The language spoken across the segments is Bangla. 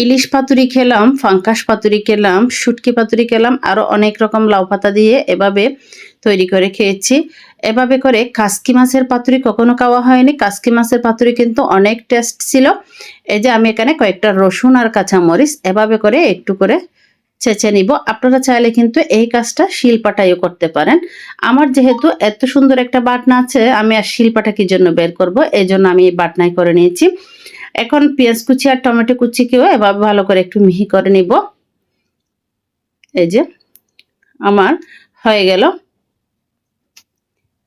ইলিশ পাতুরি খেলাম, ফাঙ্কাস পাতুরি খেলাম, শুটকি পাতুরি খেলাম, আরও অনেক রকম লাউ পাতা দিয়ে এভাবে তৈরি করে খেয়েছি। এভাবে করে কাসকি মাছের পাতুরি কখনো খাওয়া হয়নি। কাসকি মাছের পাতুরি কিন্তু অনেক টেস্ট ছিল। এই যে আমি এখানে কয়েকটা রসুন আর কাঁচামরিচ এভাবে করে একটু করে ছেঁচে নিব। আপনারা চাইলে কিন্তু এই কাজটা শিলপাটাইও করতে পারেন। আমার যেহেতু এত সুন্দর একটা বাটনা আছে, আমি আর শিলপাটা কি জন্য বের করব, এই জন্য আমি এই বাটনায় করে নিয়েছি। এখন পেঁয়াজ কুচি আর টমেটো কুচিকেও এভাবে ভালো করে একটু মিহি করে নিব। এই যে আমার হয়ে গেল।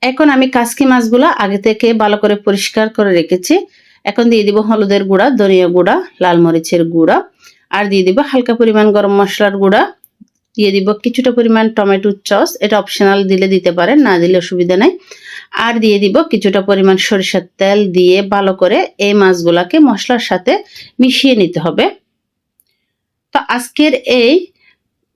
এখন আমি কাসকি মাছগুলো আগে থেকে ভালো করে পরিষ্কার করে রেখেছি। এখন দিয়ে দিব হলুদের গুঁড়া, ধনিয়া গুঁড়া, লাল মরিচের গুঁড়া, আর দিয়ে দিব হালকা পরিমাণ গরম মশলার গুঁড়া, দিয়ে দিব কিছুটা পরিমাণ টমেটোর সস, এটা অপশনাল, দিলে দিতে পারেন, না দিলে অসুবিধা নাই। আর দিয়ে দিব কিছুটা পরিমাণ সরিষার তেল, দিয়ে ভালো করে এই মাছগুলাকে মশলার সাথে মিশিয়ে নিতে হবে। তো আজকের এই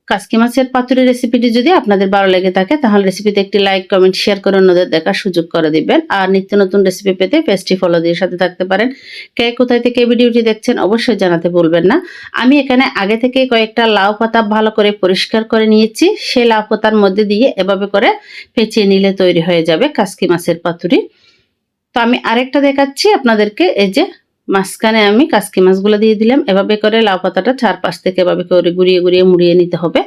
কাসকি মাছের পাতুরি রেসিপিটি যদি আপনাদের ভালো লেগে থাকে তাহলে রেসিপিতে একটি লাইক, কমেন্ট, শেয়ার করে অন্যদের দেখার সুযোগ করে দিবেন। আর নিত্য নতুন রেসিপি পেতে পেজটি ফলো দিয়ে সাথে থাকতে পারেন। কে কোথায় থেকে ভিডিওটি দেখছেন অবশ্যই জানাতে ভুলবেন না। আমি এখানে আগে থেকে কয়েকটা লাউ পাতা ভালো করে পরিষ্কার করে নিয়েছি। সেই লাউ পাতার মধ্যে দিয়ে এভাবে করে পেঁচিয়ে নিলে তৈরি হয়ে যাবে কাসকি মাছের পাতুরি। তো আমি আরেকটা দেখাচ্ছি আপনাদেরকে। এই যে মাঝখানে আমি কাসকি মাছগুলো দিয়ে দিলাম। এভাবে করে লাউ পাতাটা চারপাশ থেকে এভাবে করে ঘুরিয়ে ঘুরিয়ে মুড়িয়ে নিতে হবে।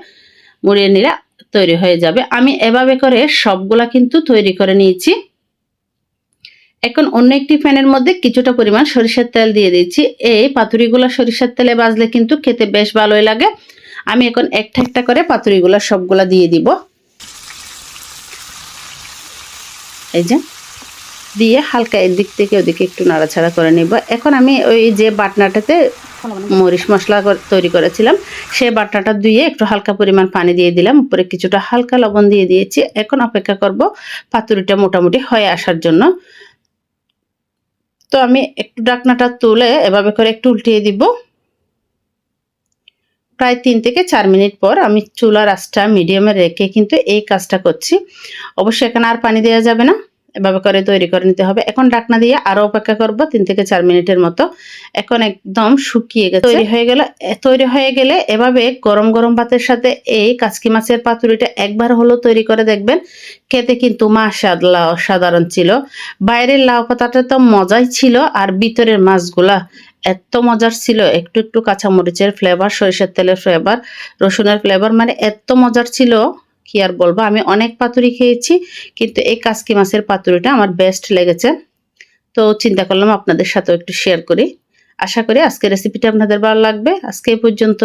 মুড়িয়ে নিলে তৈরি হয়ে যাবে। আমি এভাবে করে সবগুলা কিন্তু তৈরি করে নিয়েছি। এখন অন্য একটি প্যানের মধ্যে কিছুটা পরিমাণ সরিষার তেল দিয়ে দিচ্ছি। এই পাতুরিগুলো সরিষার তেলে ভাজলে কিন্তু খেতে বেশ ভালোই লাগে। আমি এখন একটা একটা করে পাতুরিগুলো সবগুলা দিয়ে দিব। এই যে দিয়ে হালকা এদিক থেকে ওদিকে একটু নাড়াচাড়া করে নিব। এখন আমি ওই যে বাটনাটাতে মরিচ মশলা তৈরি করেছিলাম, সেই বাটনাটা ধুয়ে একটু হালকা পরিমাণ পানি দিয়ে দিলাম, উপরে কিছুটা হালকা লবণ দিয়ে দিয়েছি। এখন অপেক্ষা করব পাতুরিটা মোটামুটি হয়ে আসার জন্য। তো আমি একটু ঢাকনাটা তুলে এভাবে করে একটু উল্টিয়ে দিব। প্রায় 3 থেকে 4 মিনিট পর আমি চুলার আঁচটা মিডিয়ামে রেখে কিন্তু এই কাজটা করছি। অবশ্যই এখানে আর পানি দেওয়া যাবে না, এভাবে করে তৈরি করে নিতে হবে। এখন ঢাকনা দিয়ে আরো অপেক্ষা করব 3 থেকে 4 মিনিটের মতো। এখন একদম শুকিয়ে গেছে, তৈরি হয়ে গেলে এভাবে গরম গরম ভাতের সাথে এই কাসকি মাছের পাতুরিটা একবার হলো তৈরি করে দেখবেন। খেতে কিন্তু মাশাআল্লাহ অসাধারণ ছিল। বাইরের লাউ পাতাটা তো মজাই ছিল, আর ভিতরের মাছগুলা এত মজার ছিল। একটু একটু কাঁচামরিচের ফ্লেভার, সরিষার তেলের ফ্লেভার, রসুনের ফ্লেভার, মানে এত মজার ছিল কি আর বলবো। আমি অনেক পাতুরি খেয়েছি কিন্তু এই কাসকি মাছের পাতুরিটা আমার বেস্ট লেগেছে। তো চিন্তা করলাম আপনাদের সাথেও একটু শেয়ার করি। আশা করি আজকের রেসিপিটা আপনাদের ভালো লাগবে। আজকে এই পর্যন্ত।